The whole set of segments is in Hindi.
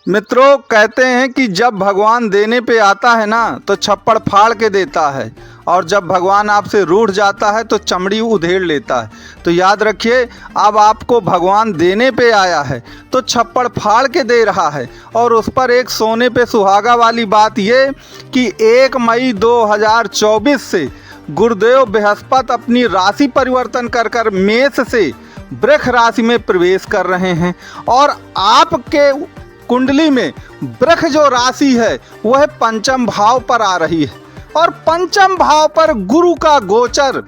मित्रों, कहते हैं कि जब भगवान देने पे आता है ना तो छप्पड़ फाड़ के देता है, और जब भगवान आपसे रूठ जाता है तो चमड़ी उधेड़ लेता है। तो याद रखिए, अब आपको भगवान देने पे आया है तो छप्पड़ फाड़ के दे रहा है। और उस पर एक सोने पे सुहागा वाली बात ये कि 1 मई 2024 से गुरुदेव बृहस्पति अपनी राशि परिवर्तन कर मेष से वृष राशि में प्रवेश कर रहे हैं, और आपके कुंडली में वृष जो राशि है वह पंचम भाव पर आ रही है, और पंचम भाव पर गुरु का गोचर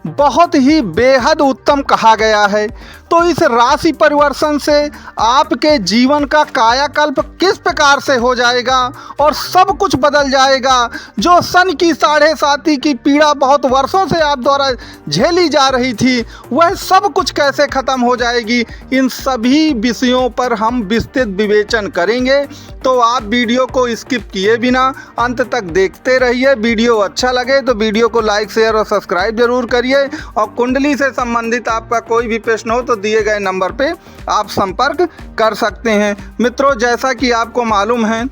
बहुत ही बेहद उत्तम कहा गया है। तो इस राशि परिवर्तन से आपके जीवन का कायाकल्प किस प्रकार से हो जाएगा और सब कुछ बदल जाएगा। जो सन की 7.5 की पीड़ा बहुत वर्षों से आप द्वारा झेली जा रही थी, वह सब कुछ कैसे ख़त्म हो जाएगी, इन सभी विषयों पर हम विस्तृत विवेचन करेंगे। तो आप वीडियो को स्किप किए बिना अंत तक देखते रहिए। वीडियो अच्छा लगे तो वीडियो को लाइक, शेयर और सब्सक्राइब जरूर करिए, और कुंडली से संबंधित आपका कोई भी प्रश्न हो तो दिए गए नंबर पे आप संपर्क कर सकते हैं। मित्रों, जैसा कि आपको मालूम है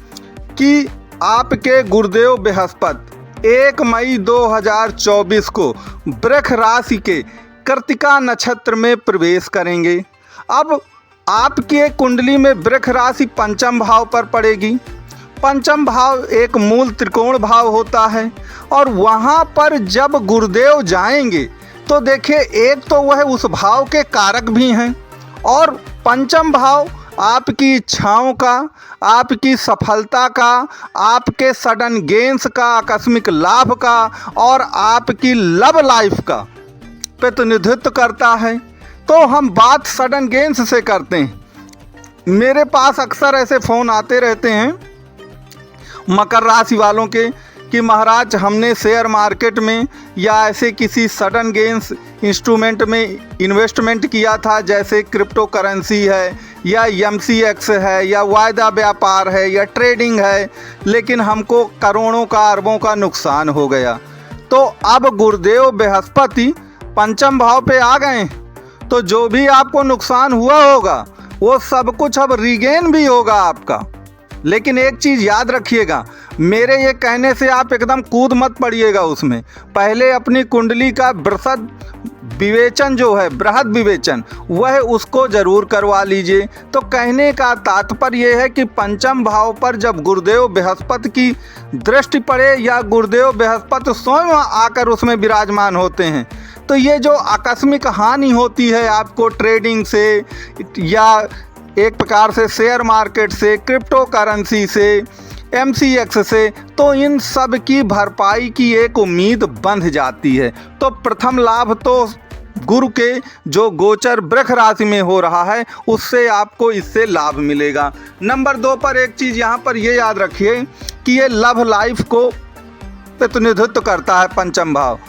कि आपके गुरुदेव बृहस्पति 1 मई 2024 को वृष राशि के कृत्तिका नक्षत्र में प्रवेश करेंगे। अब आपके कुंडली में वृष राशि पंचम भाव पर पड़ेगी। पंचम भाव एक मूल त्रिकोण भाव होता है, और वहाँ पर जब गुरुदेव जाएंगे तो देखिए, एक तो वह उस भाव के कारक भी हैं, और पंचम भाव आपकी इच्छाओं का, आपकी सफलता का, आपके सडन गेन्स का, आकस्मिक लाभ का, और आपकी लव लाइफ का प्रतिनिधित्व करता है। तो हम बात सडन गेन्स से करते हैं। मेरे पास अक्सर ऐसे फ़ोन आते रहते हैं मकर राशि वालों के कि महाराज, हमने शेयर मार्केट में या ऐसे किसी सडन गेन्स इंस्ट्रूमेंट में इन्वेस्टमेंट किया था, जैसे क्रिप्टो करेंसी है या MCX है या वायदा व्यापार है या ट्रेडिंग है, लेकिन हमको करोड़ों का, अरबों का नुकसान हो गया। तो अब गुरुदेव बृहस्पति पंचम भाव पे आ गए, तो जो भी आपको नुकसान हुआ होगा वो सब कुछ अब रीगेन भी होगा आपका। लेकिन एक चीज़ याद रखिएगा, मेरे ये कहने से आप एकदम कूद मत पड़िएगा उसमें। पहले अपनी कुंडली का बृहद विवेचन जो है, बृहद विवेचन, वह उसको ज़रूर करवा लीजिए। तो कहने का तात्पर्य यह है कि पंचम भाव पर जब गुरुदेव बृहस्पति की दृष्टि पड़े या गुरुदेव बृहस्पति स्वयं आकर उसमें विराजमान होते हैं, तो ये जो आकस्मिक हानि होती है आपको ट्रेडिंग से या एक प्रकार से शेयर मार्केट से, क्रिप्टो करेंसी से, MCX से, तो इन सब की भरपाई की एक उम्मीद बंध जाती है। तो प्रथम लाभ तो गुरु के जो गोचर वृष राशि में हो रहा है उससे आपको इससे लाभ मिलेगा। नंबर 2 पर एक चीज़ यहाँ पर ये याद रखिए कि ये लव लाइफ को प्रतिनिधित्व करता है पंचम भाव।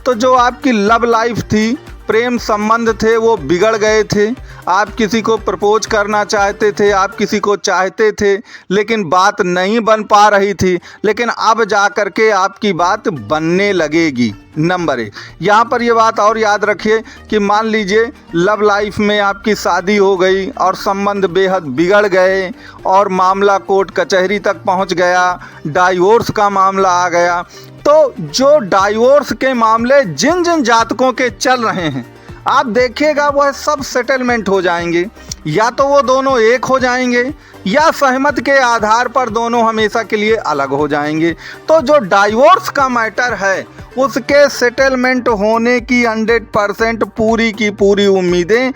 तो जो आपकी लव लाइफ थी, प्रेम संबंध थे, वो बिगड़ गए थे। आप किसी को प्रपोज करना चाहते थे, आप किसी को चाहते थे, लेकिन बात नहीं बन पा रही थी, लेकिन अब जा कर के आपकी बात बनने लगेगी। नंबर 1, यहाँ पर ये बात और याद रखिए कि मान लीजिए लव लाइफ में आपकी शादी हो गई और संबंध बेहद बिगड़ गए और मामला कोर्ट कचहरी तक पहुँच गया, डाइवोर्स का मामला आ गया। तो जो डाइवोर्स के मामले जिन जिन जातकों के चल रहे हैं, आप देखिएगा वह सब सेटलमेंट हो जाएंगे। या तो वो दोनों एक हो जाएंगे या सहमत के आधार पर दोनों हमेशा के लिए अलग हो जाएंगे। तो जो डाइवोर्स का मैटर है उसके सेटलमेंट होने की 100% पूरी की पूरी उम्मीदें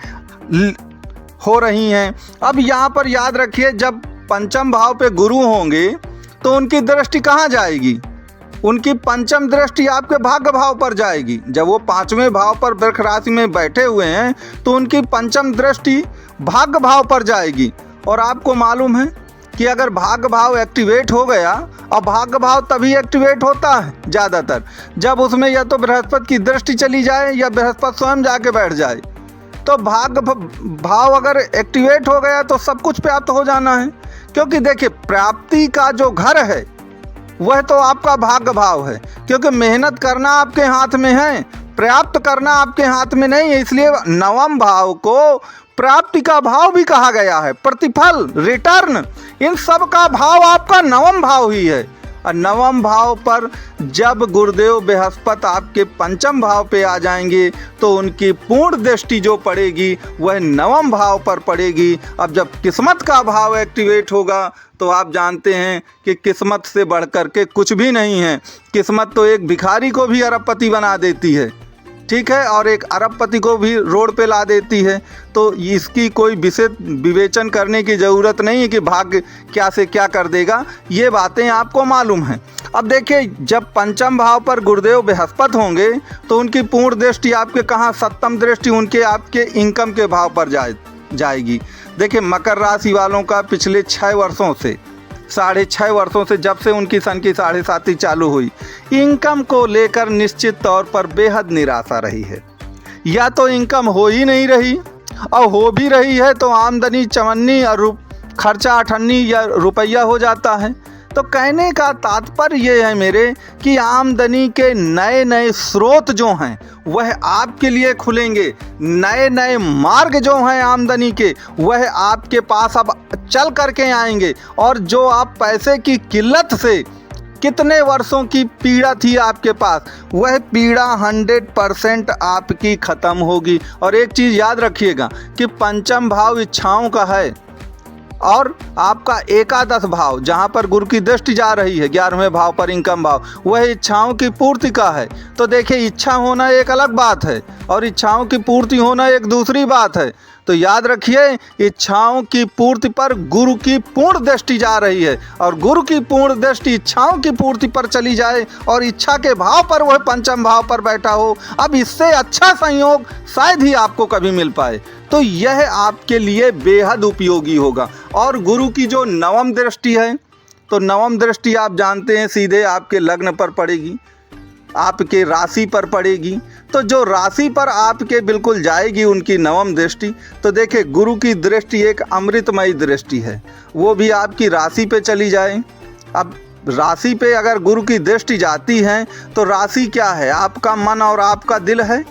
हो रही हैं। अब यहाँ पर याद रखिए, जब पंचम भाव पे गुरु होंगे तो उनकी दृष्टि कहाँ जाएगी? उनकी पंचम दृष्टि आपके भाग्य भाव पर जाएगी। जब वो 5वें भाव पर वृष राशि में बैठे हुए हैं तो उनकी पंचम दृष्टि भाग्य भाव पर जाएगी। और आपको मालूम है कि अगर भाग्य भाव एक्टिवेट हो गया, और भाग्य भाव तभी एक्टिवेट होता है ज़्यादातर जब उसमें या तो बृहस्पति की दृष्टि चली जाए या बृहस्पति स्वयं जाके बैठ जाए। तो भाग्य भाव अगर एक्टिवेट हो गया तो सब कुछ प्राप्त हो जाना है, क्योंकि देखिए, प्राप्ति का जो घर है वह तो आपका भाग्य भाव है, क्योंकि मेहनत करना आपके हाथ में है, प्राप्त करना आपके हाथ में नहीं है। इसलिए 9वें भाव को प्राप्ति का भाव भी कहा गया है, प्रतिफल, रिटर्न, इन सब का भाव आपका नवम भाव ही है। और नवम भाव पर जब गुरुदेव बृहस्पति आपके पंचम भाव पे आ जाएंगे तो उनकी पूर्ण दृष्टि जो पड़ेगी वह नवम भाव पर पड़ेगी। अब जब किस्मत का भाव एक्टिवेट होगा तो आप जानते हैं कि किस्मत से बढ़कर के कुछ भी नहीं है। किस्मत तो एक भिखारी को भी अरबपति बना देती है, ठीक है, और एक अरबपति को भी रोड पे ला देती है। तो इसकी कोई विशेष विवेचन करने की ज़रूरत नहीं है कि भाग्य क्या से क्या कर देगा, ये बातें आपको मालूम हैं। अब देखिए, जब पंचम भाव पर गुरुदेव बृहस्पति होंगे तो उनकी पूर्ण दृष्टि आपके कहाँ, सप्तम दृष्टि उनके आपके इनकम के भाव पर जाएगी। देखिए, मकर राशि वालों का पिछले 6 वर्षों से, 6.5 वर्षों से, जब से उनकी सन की 7.5 चालू हुई, इनकम को लेकर निश्चित तौर पर बेहद निराशा रही है। या तो इनकम हो ही नहीं रही, और हो भी रही है तो आमदनी चवन्नी और खर्चा अठन्नी या रुपया हो जाता है। तो कहने का तात्पर्य ये है मेरे कि आमदनी के नए नए स्रोत जो हैं वह आपके लिए खुलेंगे। नए नए मार्ग जो हैं आमदनी के वह आपके पास अब चल करके आएंगे। और जो आप पैसे की किल्लत से कितने वर्षों की पीड़ा थी आपके पास, वह पीड़ा 100% आपकी ख़त्म होगी। और एक चीज़ याद रखिएगा कि पंचम भाव इच्छाओं का है और आपका एकादश भाव जहाँ पर गुरु की दृष्टि जा रही है 11वें भाव पर इनकम भाव, वह इच्छाओं की पूर्ति का है। तो देखिए, इच्छा होना एक अलग बात है और इच्छाओं की पूर्ति होना एक दूसरी बात है। तो याद रखिए, इच्छाओं की पूर्ति पर गुरु की पूर्ण दृष्टि जा रही है और गुरु की पूर्ण दृष्टि इच्छाओं की पूर्ति पर चली जाए और इच्छा के भाव पर वह पंचम भाव पर बैठा हो। अब इससे अच्छा संयोग शायद ही आपको कभी मिल पाए। तो यह आपके लिए बेहद उपयोगी होगा। और गुरु की जो नवम दृष्टि है, तो नवम दृष्टि आप जानते हैं सीधे आपके लग्न पर पड़ेगी, आपके राशि पर पड़ेगी। तो जो राशि पर आपके बिल्कुल जाएगी उनकी नवम दृष्टि, तो देखिए, गुरु की दृष्टि एक अमृतमयी दृष्टि है, वो भी आपकी राशि पे चली जाए। अब राशि पे अगर गुरु की दृष्टि जाती है तो राशि क्या है, आपका मन और आपका दिल है।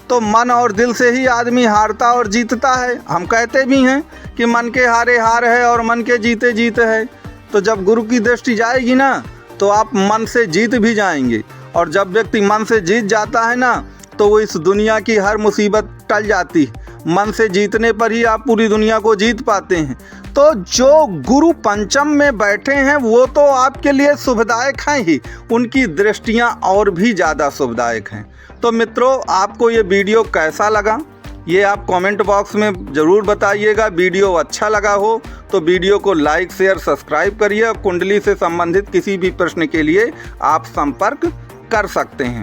तो मन और दिल से ही आदमी हारता और जीतता है। हम कहते भी हैं कि मन के हारे हार है और मन के जीते जीत है। तो जब गुरु की दृष्टि जाएगी ना तो आप मन से जीत भी जाएंगे। और जब व्यक्ति मन से जीत जाता है ना तो वो इस दुनिया की हर मुसीबत टल जाती है। मन से जीतने पर ही आप पूरी दुनिया को जीत पाते हैं। तो जो गुरु पंचम में बैठे हैं वो तो आपके लिए शुभदायक हैं ही, उनकी दृष्टियां और भी ज़्यादा शुभदायक हैं। तो मित्रों, आपको ये वीडियो कैसा लगा ये आप कमेंट बॉक्स में ज़रूर बताइएगा। वीडियो अच्छा लगा हो तो वीडियो को लाइक, शेयर, सब्सक्राइब करिए। कुंडली से संबंधित किसी भी प्रश्न के लिए आप संपर्क कर सकते हैं।